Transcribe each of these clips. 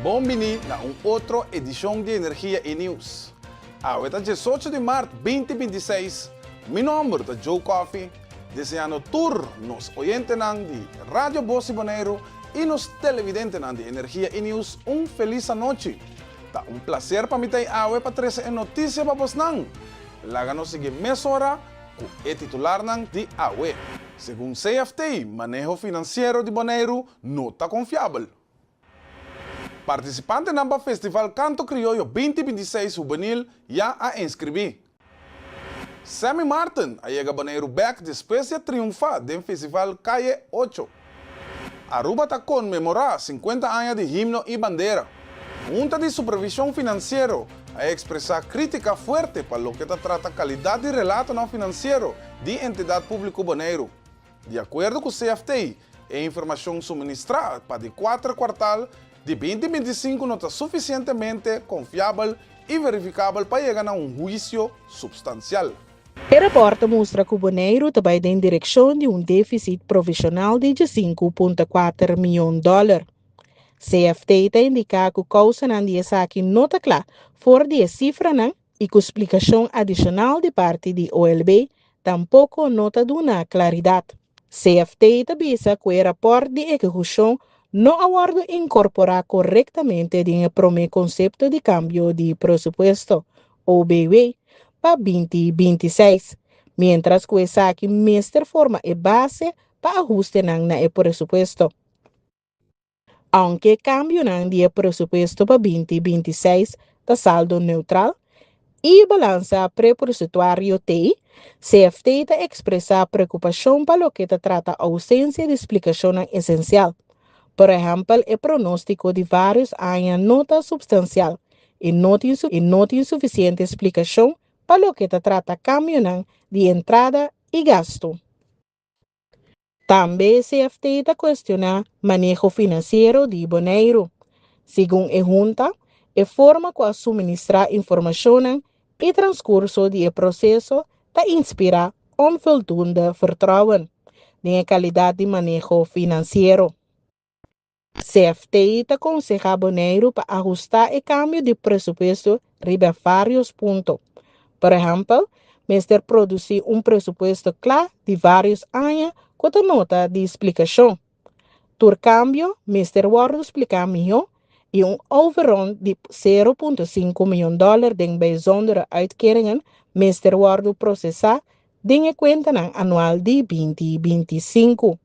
Bom-vindo a outra edição de Energia e News. Hoje é 18 de março de 2026. Meu nome é Joe Coffee. Desejando tour nos oyentes de Rádio Bosi Bonaire e nos televidentes de Energia e News feliz noite. Tá prazer para mim hoje para trazer notícia para vocês. Láganos seguir mês hora com o titular de hoje. Segundo CFT, manejo financeiro de Bonaire não está confiável. Participante do Festival Canto Criollo 2026 Juvenil já a inscrever. Sammy Martin chega a Bonaire back depois de triunfar do Festival Calle 8. Aruba está comemorar 50 anos de himno e bandeira. Junta de Supervisão Financeira a expressar crítica forte para o que trata a qualidade de relato não financeiro de entidade pública Bonaire. De acordo com o CFT, a informação suministrada para o quarto quartal de 2025 não está suficientemente confiável e verificável para chegar a juízo substancial. O reporte mostra que o Bonaire também tem direção de déficit provisional de 5,4 milhões de dólares. CFT indica que a causa dessa aqui não está clara, fora de cifra e que a explicação adicional de parte da OLB tampouco não está dando claridade. CFT também diz que o reporte de execução não aguarda incorporar corretamente o primeiro conceito de cambio de presupuesto, OBW, para 2026, mientras que essa aqui mestre forma a base para ajuste no presupuesto. Aunque cambio de presupuesto para 2026 está saldo neutral e balança presupuestario TI, CFT expressa preocupação para o que trata a ausência de explicação essencial. Por exemplo, o pronóstico de vários anos não está substancial e não tem insuficiente explicação para o que trata cambio de entrada e gasto. Também o CFT questiona manejo financeiro de Bonaire. Segundo a junta, a forma como suministrar informação e transcurso do processo inspira onvoldoende vertrouwen na qualidade de manejo financeiro. CFT aconselha Bonaire para ajustar o cambio de presupuesto riba vários pontos. Por exemplo, mestre produzir presupuesto claro de vários anos com a nota de explicação. Por cambio, mestre Ward explicar melhor e overrun de 0,5 milhões de dólares de bijzondere uitkeringen mestre Ward processar de conta anual de 2025.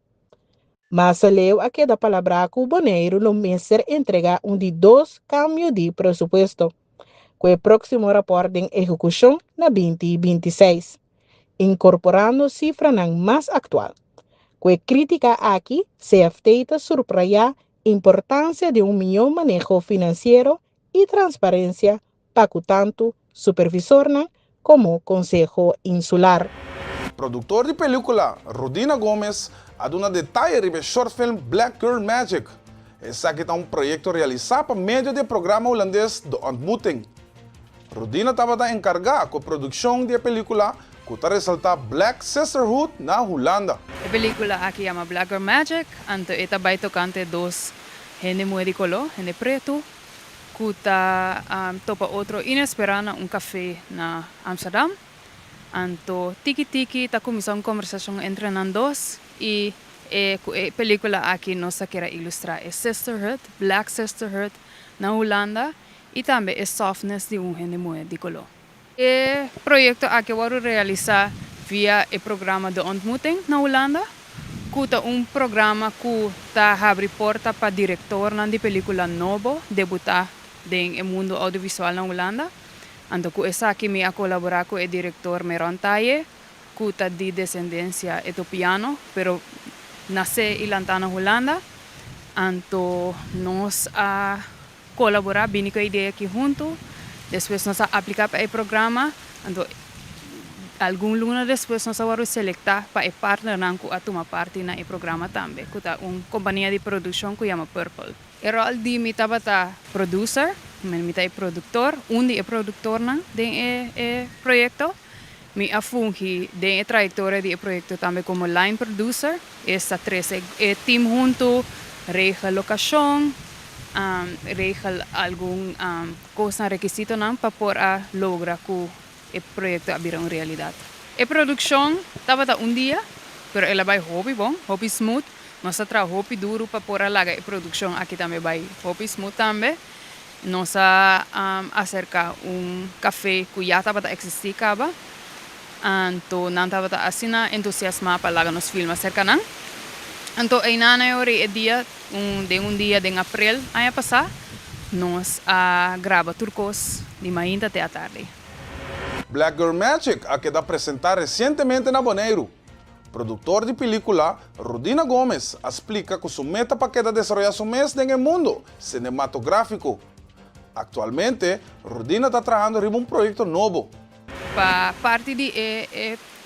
Mas leu a da palavra que o Bonaire no mestre entrega de 2 cambios de presupuesto, com o próximo reporte de execução na 2026, incorporando cifra mais atual. Com a crítica aqui, CFT subraya a importância de melhor manejo financeiro e transparência para tanto supervisor como Conselho Insular. Produtor de película Rodina Gomes a dar detalhe sobre o short film Black Girl Magic. Esse aqui é projeto realizado por meio do programa holandês De Ontmoeting. Rodina estava encarregada com a produção da película que está ressaltar Black Sisterhood na Holanda. A película aqui chama Black Girl Magic, anto ita vai tocante dos gente de color, gente preto, que está topa outro inesperado café na Amsterdam. Anto tiki-tiki está começando conversação entre nós dois e a película aqui nos quer ilustrar a sisterhood, Black Sisterhood na Holanda e também a softness de gente de color. O projeto aqui vai realizar via o programa De Ontmoeting na Holanda, que é programa que abre porta para diretor de película novo debutar no mundo audiovisual na Holanda. Então, essa aqui me colaborar com o diretor Meron Taye, que é de descendência etiopiana, pero nasce e lanta na Holanda. Então, nós colaborar bem com a ideia aqui junto. Depois nós aplicar para o programa. Então, algum luna depois nós vamos seletar para o partner que a tomar parte no programa também, que é uma companhia de produção que se chama Purple. O rol de mim é producer, mim é produtor, é produtor do projeto. Me fungi de trajetória do projeto também como line producer. Esta 13 team junto, rega locação, regel algum cosa requisito não para poder lograr que o projeto abra uma realidade. A produção estava dia, pero ela vai hobby bom, hobby smooth. Nós trabalhamos hobby duro para poder lagar a produção aqui também vai hobby smooth também. Nós acerca café que já estava a existir acaba. Então não estava assim entusiasmado para lagar nos filmes acerca não. Então aí na hora dia dia de abril ano passado nós grava turcos de manhã até a tarde. Black Girl Magic a queda apresentar recentemente na Bonaire. Produtor de película, Rodina Gomes, explica que su meta para queda desarrollar su mes en el mundo cinematográfico. Actualmente, Rodina está trabajando en un proyecto nuevo. Para parte do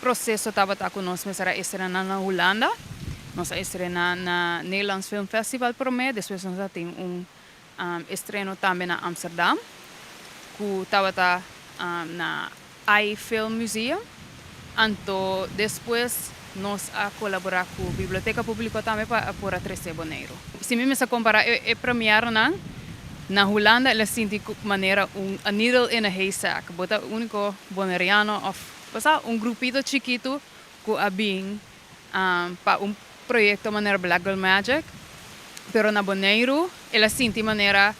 processo estava com nós, mas era estrenar na Holanda, nós estrenar na Nederlands Film Festival primeiro, depois nós temos estreno também na Amsterdam, que estava na iFilm Museum. Então, depois nós colaborar com a Biblioteca Pública também para por a 13 Bonaire. Se me comparar, premiere na Holanda, eles sentem de maneira a needle in a haystack. Bota único bonaireano of grupito chiquito que abing para projeto maneira Black Girl Magic. Pero na Bonaire, eles sentem maneira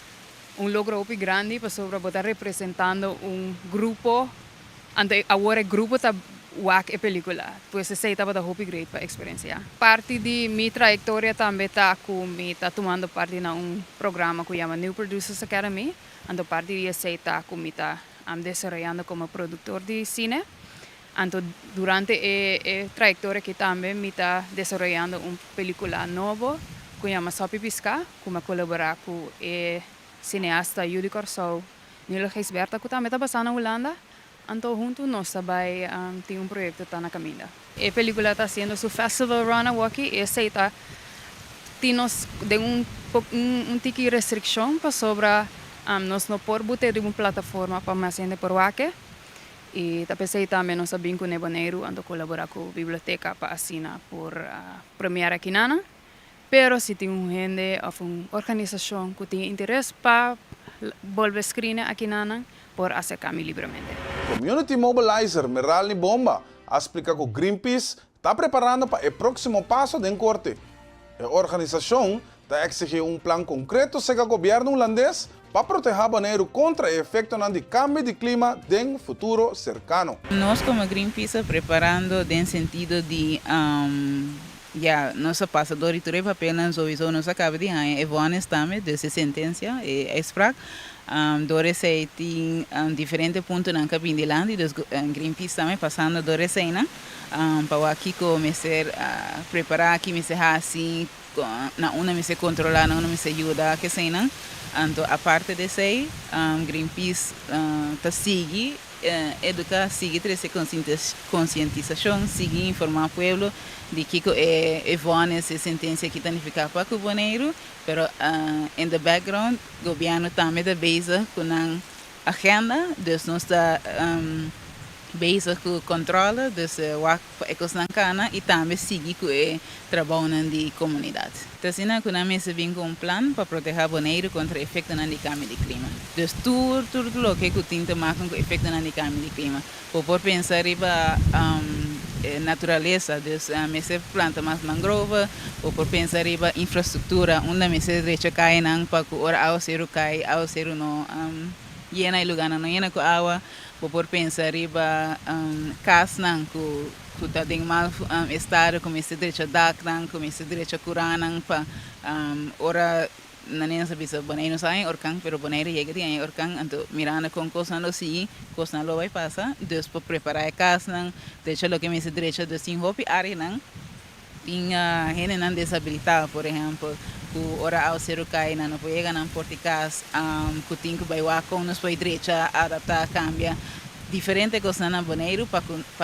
logro grande para sobre botar representando grupo. Ante agora grupo tá wak e película. Pues essa estava da hobby great para experiência. Parte de minha trajetória também tá tomando parte na programa que chama New Producers Academy. Então parte de essa tá desarrollando como produtor de cine. Então durante a trajetória que também me tá desarrollando película nova que chama Sopi Pisca, como colaborar com o cineasta Judy Corso, Nilo Geisberta, que também tá passando na Holanda. Então, juntos, nós também temos projeto que está na caminho. A película está sendo su festival run aqui, e aceita temos de tiki restrição para sobre nós não podemos ter uma plataforma para mais gente por aqui. E também nós sabemos que o Bonaire ando colaborar com a biblioteca para assinar por premiar aqui nana. Pero se tem gente ou uma organização que tem interesse para volver screen aqui nana, por acercar-me livremente. Community Mobilizer Meralni Bomba explica que Greenpeace está preparando para o próximo passo da corte. A organização está exigindo plan concreto do governo holandês para proteger Bonaire contra o efeito do cambio de clima no futuro cercano. Nós, como Greenpeace, preparando no sentido de nossa passadora e tudo apenas ouviu nos acaba de ganhar Evones também dessa sentença e exprak. Dorese tem diferentes pontos na cabine de land e dos Greenpeace também passando dorese para aqui começar a preparar aqui me se assim na uma me se controlar na uma me se ajuda que sei não então a parte desse Greenpeace tá sigue educar sigue trazer conscientização sigue informar o povo de que é bom essa sentença que está ficar para o Bonaire, pero in the background o governo também está bezig com a agenda, dus nós está bezig com o controle, dus wat ecos na cana e também sigue com o trabalho de comunidade. Então, assim, nós vem com plan para proteger Bonaire contra o efeito do cambio de clima. Dus tudo o que tem que marcar com o efeito do cambio de clima. Por pensar em natureza, dus se planta mais mangrove, ou por pensar em infraestrutura, onde se direito cai não para que ora ao ser cai, ao ser não llena e lugar não llena com água, ou por pensar em casa não que está em mal estado, como se direito dak não, como se direito curar não para ora na nem sabe se Bonaire não sai orkan, pero Bonaire chega de aí orkan, então mirando com coisa não se, coisa não vai passar, depois para preparar a casa não, deixa lo que me se direito de sim hopi área não, tinha gente não desabilitada, por exemplo, que ora ao ser o cai não pode chegar não porticas, que tem que vai lá com nos pode direito adaptar, cambia diferente coisa na Bonaire para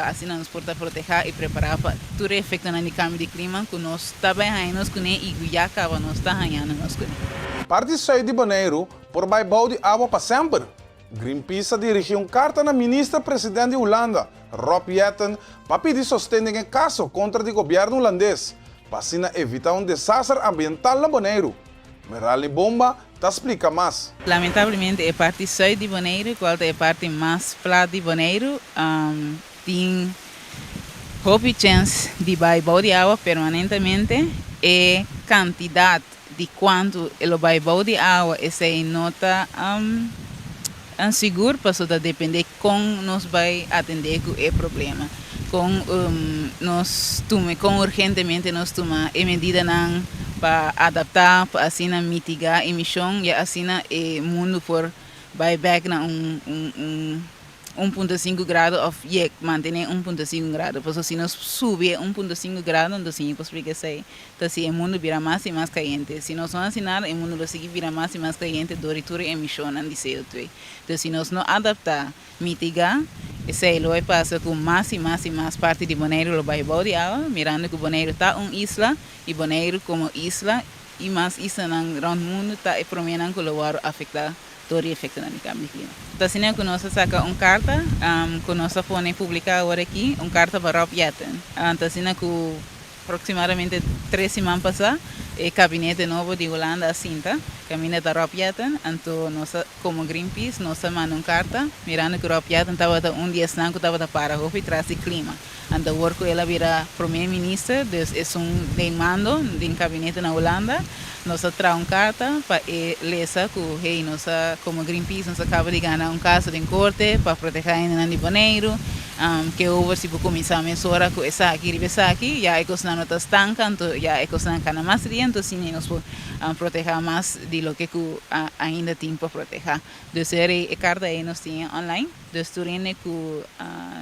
assim nos porta proteger e preparar para todo efeito no cambio de clima que nós também ainda com e já acaba nós está ganhando nós com. Parte sai de Bonaire por baibau de água para sempre. Greenpeace dirigiu carta na ministra-presidente de Holanda, Rob Jetten, para pedir sustento em caso contra o governo holandês, para assim evitar desastre ambiental na Bonaire. Meralni Bomba Te explica más. Lamentavelmente, a parte sul de Bonaire, qual é a parte mais plata de Bonaire, tem houve chance de baibau de água permanentemente e quantidade de quanto ele baibau de água essa nota seguro, para depender como nós vai atender com o problema. Com urgentemente nós toma a medida para adaptar, para assim mitigar a emissão e assim o mundo por vai back na 1.5 grado ou manter 1.5 grado. Porque se nós subir 1.5 grado, então sim, porque sei, então se o mundo vira mais e mais quente. Se nós não assinar, o mundo vai seguir vira mais e mais quente, doritura emissão de CO2. Então se nós não adaptar, mitigar, sei, lo vai passar com mais e mais e mais parte de Bonaire, lo vai de água, mirando que Bonaire está uma isla, e Bonaire como isla, e mais isla no mundo está e promenem que o ar afetar todo o efeito do cambio climático. Então, se nós saca uma carta, que nós põe publicar agora aqui, uma carta para Rob Yatten. Então, se aproximadamente 3 semanas passadas, o gabinete novo de Holanda assinta, caminha da Rob Yatten, então nós, como Greenpeace, nós mandamos uma carta, mirando que Rob Yatten estava dia sangue, estava para o traz de clima. Então, worko ela vira primeiro-ministro, então é mando do gabinete na Holanda. Nós trazemos uma carta para ler que, hey, nós, como Greenpeace, nós acabamos de ganhar um caso de corte para proteger a de Bonaire, que houve se começar a mensurar que essa aqui, já é que não está estanca, então já é que não está mais dentro, assim nós podemos proteger mais de lo que ainda tem para proteger. Então, a carta aí nós temos online, então turine que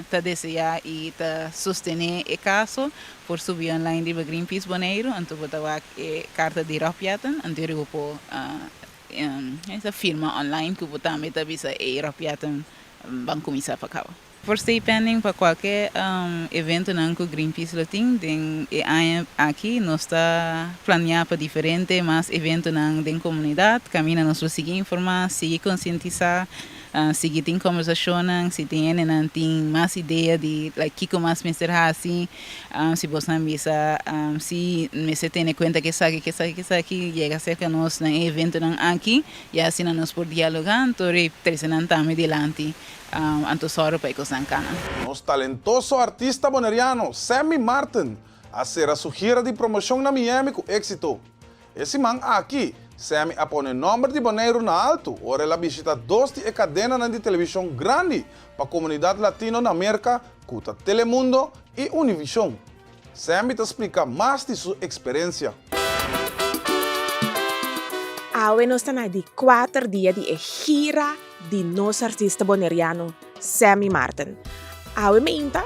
está desejar e está sostener o caso, por subir online de Greenpeace Bonaire, então botar a carta de Rob Yatten, então eu vou essa firma online que botar a metabisa e Rob Yatten vão começar para cá. For stay pending para qualquer evento que o Greenpeace lo tem aqui nós está planeando para diferente mais eventos na comunidade, caminha nós vamos seguir informar, seguir conscientizar, seguir tem conversação, se tem mais ideia de que mais mister assim, se você não bisa, se você tem em conta que sabe que chega cerca nós na evento aqui e assim nós por dialogar, então pressionando também adiante. Antosoro para Ecosancana. Nos talentoso artista boneriano Sammy Martin hacerá su gira de promoción na Miami con éxito. Esse man aqui, Sammy apone o nome de Bonaire na alto, ora ela visita 2 de cadenas de televisão grande para a comunidade latina na América, como Telemundo e Univision. Sammy te explica mais de sua experiência. Hoy nós estamos de 4 dias de gira de nosso artista boneriano, Sammy Martin. Hoy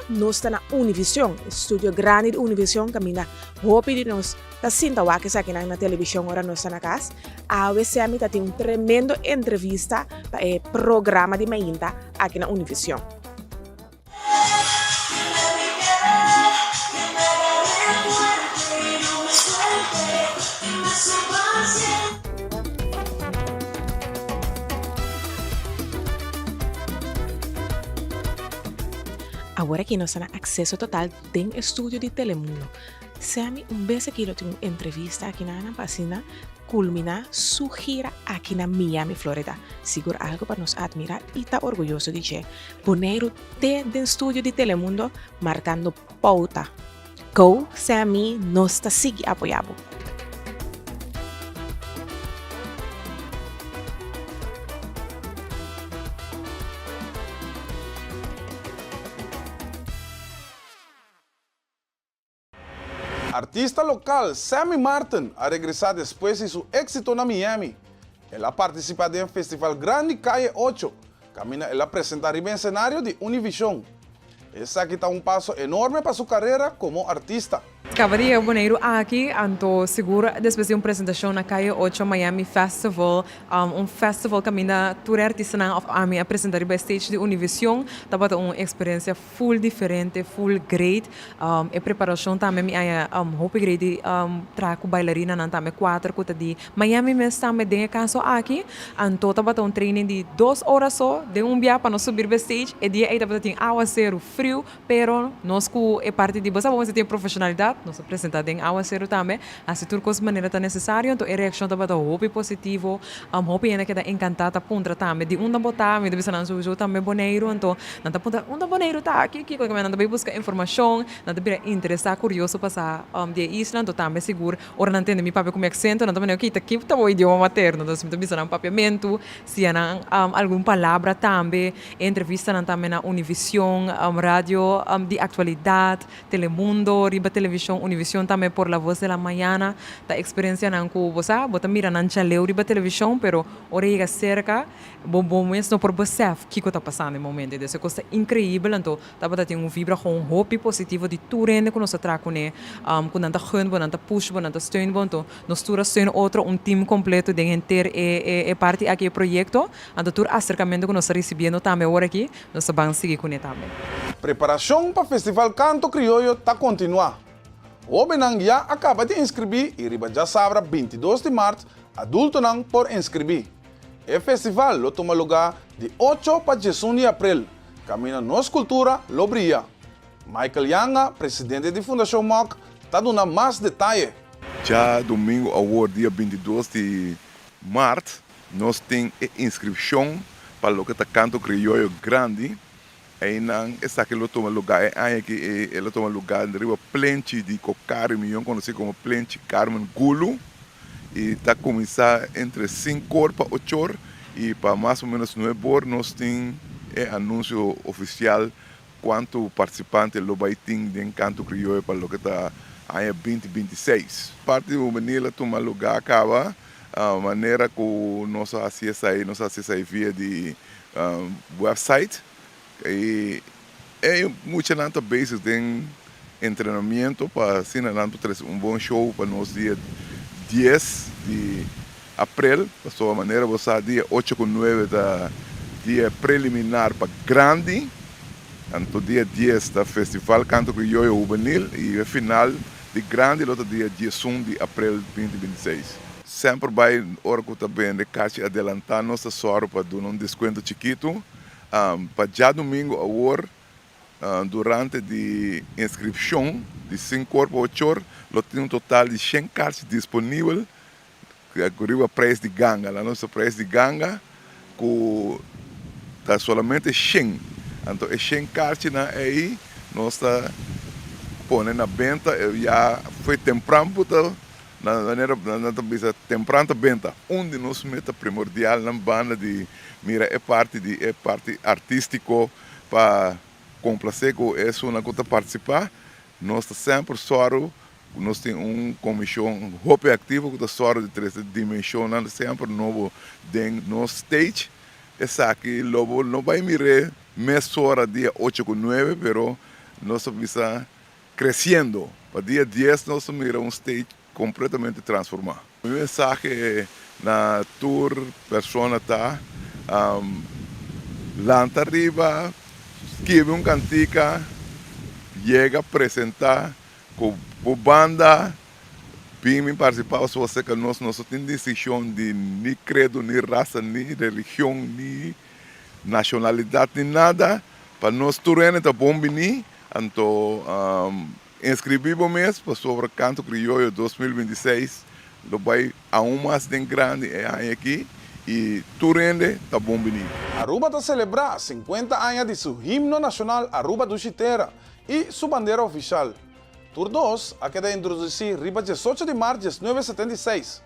nós estamos na Univision, estúdio grande de Univision, caminha roupa de nós, está sentado aqui na televisão, agora nós estamos na casa. Hoy Sammy tem uma tremenda entrevista para o programa de Mainta aqui na Univision. Agora que nós temos acesso total ao estúdio de Telemundo, Sammy vez que ele tem uma entrevista aqui na Pasina, culminar sua gira aqui na Miami, Florida. Seguro algo para nos admirar e estar orgulhoso de que Bonaire tem do estúdio de Telemundo marcando pauta. Go, Sammy, nós está seguindo apoiando. Artista local Sammy Martin ha regresado después de su éxito en Miami. Él ha participado en el Festival Grande Calle 8. Camina, él ha presentado en el escenario de Univision. Ese aquí está un paso enorme para su carrera como artista. Acabaria Bonaire aqui, então seguro depois de uma apresentação na Calle 8 Miami Festival, festival que ainda toda artista a mim apresentar no stage de Univision, estava uma experiência full diferente, full great, a preparação também me hope great trago bailarina não também 4 coisa de Miami mesmo também tem caso aqui, então estava um training de 2 horas só, de dia para nós subir no stage, e dia aí estava tem aguacero frio, pero nós com é parte de você tem profissionalidade nos apresenta em aguacero também, assim turcos maneira tá necessário, então a reação tá bata hopi positivo, hopi ainda que tá encantada punta também, de um botar, me deve ser não também boneiro, então não tá punta um boneiro tá aqui, que como não tá buscar informação, não tá bem interessado, curioso passar de isla, então também seguro, ora não entende mi papi como accento, não tá bem aqui, tá aqui tá o idioma materno, então se me tá bisando um papiamento, se há alguma palavra também, entrevista não também na Univision, rádio de atualidade, Telemundo, riba televisão, Univision também por la voz de la mañana, ta experiencia nan ku bosa, bota mira nan chaleu riba televisão, pero orega cerca, bom mesmo por você, que tá passando no momento, isso coisa incrível, então tá bota tem vibra com hope positivo de turende com nossa traco né, com nanta gun, com nanta push, com nanta steun, então nós tura steun outro time completo de enter parte aqui projeto, então tur acercamento com nós recebendo também agora aqui, nós vamos seguir com ele também. Preparação para o Festival Canto Criollo está continuar. O Benang já acaba de inscrever e riba já sabra 22 de março, adulto não por inscrever. O festival lo toma lugar de 8 para 11 de abril. Camina nos cultura lo brilha. Michael Yanga, presidente da Fundação MOC, está dando mais detalhes. Já domingo, ao dia 22 de março, nós temos inscrição para o que está Canto Criollo Grande. E não está que ele toma lugar, ele toma lugar na riba Plenche de Cocari, conhecido como Plenche Carmen Gulo. E está começando entre 5 horas para 8 horas. E para mais ou menos 9 horas, nós temos anúncio oficial quanto participante lo vai ter de Canto Criollo para o que está em 2026. Parte do menino toma lugar acaba a maneira que nós acessamos via de website. E muita gente vezes tem treinamento para trazer um bom show para nós dia 10 de abril, para sua maneira você dia 8 com 9 da dia preliminar para grande, então dia 10 da Festival Canto Criollo Juvenil e o final de grande outro dia 1 de abril 2026. Sempre vai hora que também de caixa adelantar nossa sorte para dar um desconto chiquito. Para já domingo agora, durante a inscrição de 5 horas para 8 horas, tem um total de 100 cartas disponíveis, que é o preço de ganga. A nossa preço de ganga está somente 100. Então, 100 cartas aí, nós estamos pondo na venda, já foi temprano, na maneira temprana venda. Onde nós meta primordial na banda de mira é parte artístico para complacer com isso uma coisa participar. Nós sempre soro, nós temos comissão hope ativo que soro de 3 dimensões, sempre novo dentro no stage. Essa aqui logo não vai mirar mês hora dia 8 com 9, pero nós visa crescendo. Para dia 10 nós mira stage completamente transformado. O mensagem na tour persona tá lanta arriba, escreve cantica, chega a apresentar com banda, bem participar só você que nós não temos decisão de nem credo, nem raça, nem religião, nem nacionalidade, nem nada, para nós turene tá bom bem, então inscrevi-me mesmo para sobre Canto Criollo 2026, lo vai a mais de grande aqui. E Turende está bom bonito. Aruba está celebrar 50 anos de seu himno nacional Aruba do Chitera e sua bandeira oficial. Tour 2 a queda introduzir riba 18 de março de 1976.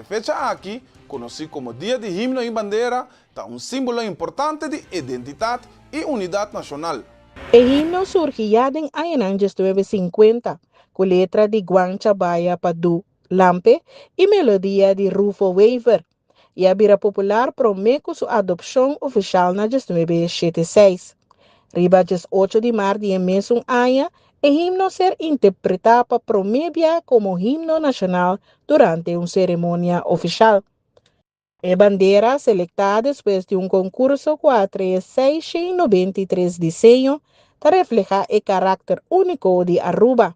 A fecha aqui, conhecido como Dia de Himno e Bandeira, está um símbolo importante de identidade e unidade nacional. O himno surgió en años 1950, con letra de Juan Chabaya Padu Lampe y melodía de Rufo Weaver. E a vira popular promete sua adopção oficial na 1976. Riba 8 de março de mesmo ano, o himno ser interpretado para promedia como himno nacional durante uma cerimônia oficial. A bandeira, selectada depois de um concurso com 693 desenhos, refleja o caráter único de Aruba.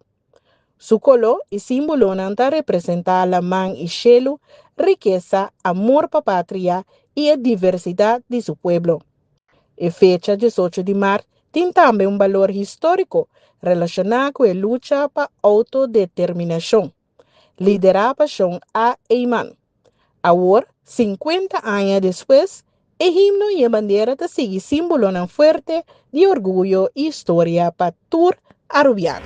Su color y símbolo nanta representa la man y cielo, riqueza, amor para patria y la diversidad de su pueblo. La fecha 18 de marzo tem também um valor histórico relacionado com a luta para autodeterminação, liderada por John A. Eyman. Agora, 50 anos depois, o himno e a bandeira seguem símbolo forte de orgulho e história para todo arubiano.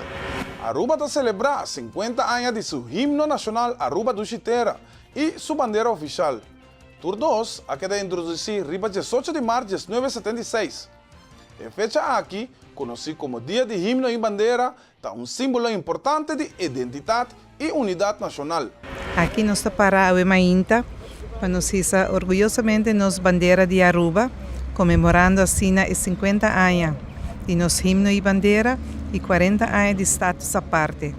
Aruba está celebra 50 anos de seu himno nacional Aruba do Chitera e sua bandeira oficial. Tour 2 a queda introduzir riba 18 de março de 1976. A fecha aqui, conhecido como Dia de Himno e Bandeira, está um símbolo importante de identidade e unidade nacional. Aqui nós estamos para a Emainta, para nos hisa orgulhosamente nos bandeira de Aruba, comemorando assim os 50 anos de nos himno e bandeira e 40 anos de status à parte.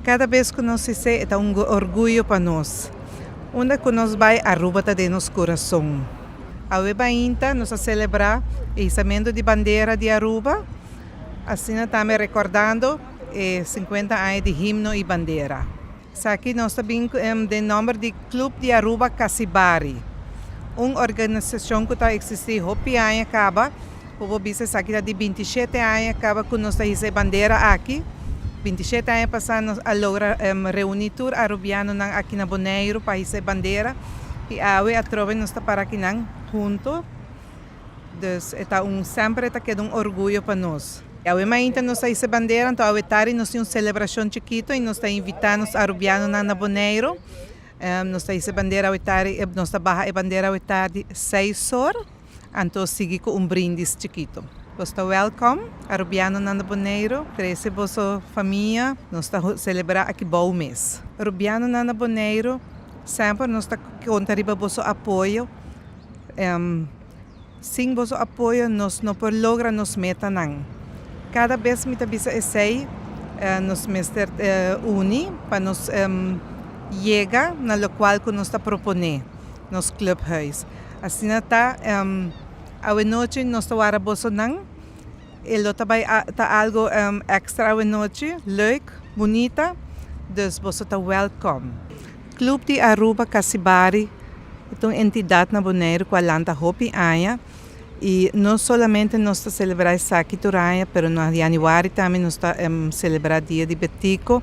Cada vez que nós hisa é um orgulho para nós. Onde que nós vai, Aruba está de nosso coração. A Emainta nos celebra o izamento de bandeira de Aruba, assim estamos recordando 50 anos de himno e bandeira. Aqui nós também temos o nome de Clube de Aruba Casibari, uma organização que está existindo há 20 anos, acaba, o business aqui de 27 anos, acaba com nós a bandeira aqui. 27 anos passamos a lograr reunir todo arubiano aqui na Bonaire para a bandeira e a trova nós está para aqui junto. Então, sempre está quedando orgulho para nós. A Emainta nos essa bandeira, então a Etari nos tem uma celebração chiquita e nos está invitando os arubianos na Bonaire. Nos está essa bandeira a Etari, nos está barra a bandeira a Etari 6 horas, então sigue com brindis chiquito. Você está welcome, arubiano na Bonaire, cresce vossa família, nós está celebrar aqui bom mês. Arubiano na Bonaire, sempre nós está contando vosso apoio. Sem vosso apoio, nós não podemos lograr nos metas. Cada vez que nós sei, nos mestre uni para nos chegar na local que nós está propondo, nos clubhuis. Assim está, a noite nós está para vosso ele está algo extra a noite, leuk, bonita, dus você está welcome. Clube de Aruba Casibari é uma entidade na Bonaire que alanta hopi anos e não somente nós está celebrando Saki Turaya, mas no januário também nós está celebrando Dia de Betico,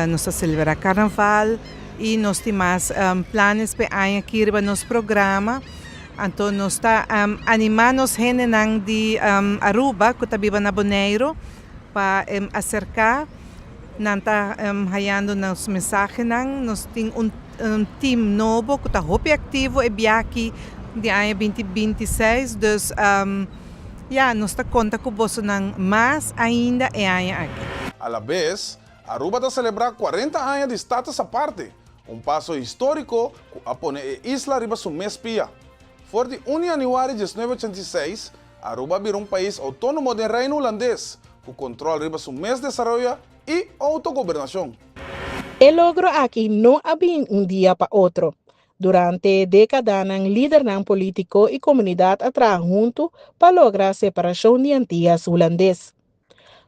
nós está celebrando Carnaval e nós temos planos para ano aqui para nosso programa. Então, nós está animando os gente de Aruba, que está na Bonaire, para acercar, não está hayando nas mensagens. Nós temos time novo que está muito ativo e aqui de ano 2026. Então, nós está conta com você mais ainda e ano aqui. A la vez, Aruba está celebrando 40 anos de status à parte, um passo histórico que apone a isla riba su mês pia. For de 1 de januário de 1986, Aruba virou país autônomo do reino holandês, que controla riba su mês de desenvolvimento e autogovernação. El logro aqui não havia dia para outro. Durante décadas, líder político e comunidade atraem junto para lograr a separação de antigas holandês.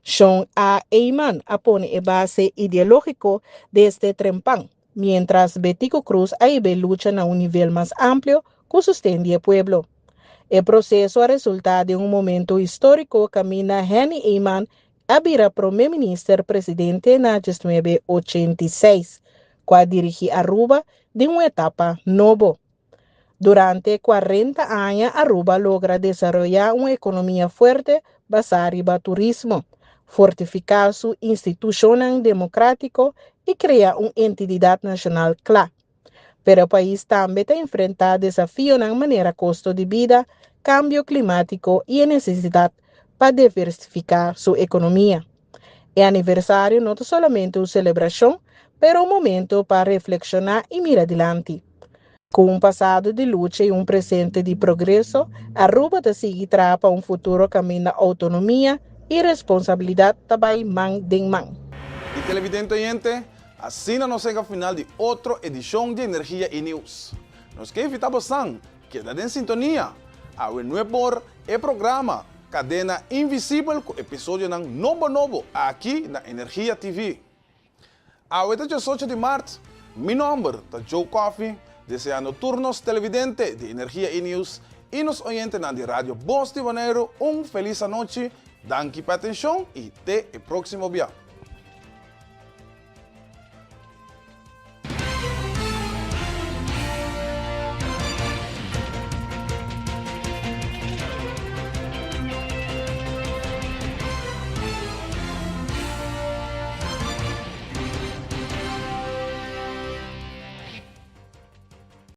John A. Eyman apone a base ideológico deste trempão, mientras Betico Cruz aibe lucha a nível mais amplo que sustenta o pueblo. O processo é resultado de momento histórico que camina Henny Eyman a virar primeiro-ministro presidente na 1986, que dirige Aruba de uma etapa nova. Durante 40 anos, Aruba logra desenvolver uma economia forte basada no turismo, fortificar su institucional democrático e criar uma entidade nacional clara. Pero o país também está enfrentando desafios de maneira custo de vida, cambio climático e a necessidade para diversificar sua economia. O aniversário não é somente uma celebração, mas um momento para reflexionar e mirar adiante. Com um passado de luta e um presente de progresso, Aruba está seguirá para um futuro caminho de autonomia e responsabilidade também mão em mão. E televidente oyente, assim nós chegamos ao final de outra edição de Energia e News. Nós que invitamos a quedar em sintonia ao novo programa Cadena Invisível, episódio novo aqui na Energia TV. Ao 18 de março, meu nome é Joe Coffey, desejando turnos televidentes de Energia e News y nos oyentes na de Radio Voz de Bonaire, feliz noche, danke por atención y te el próximo día.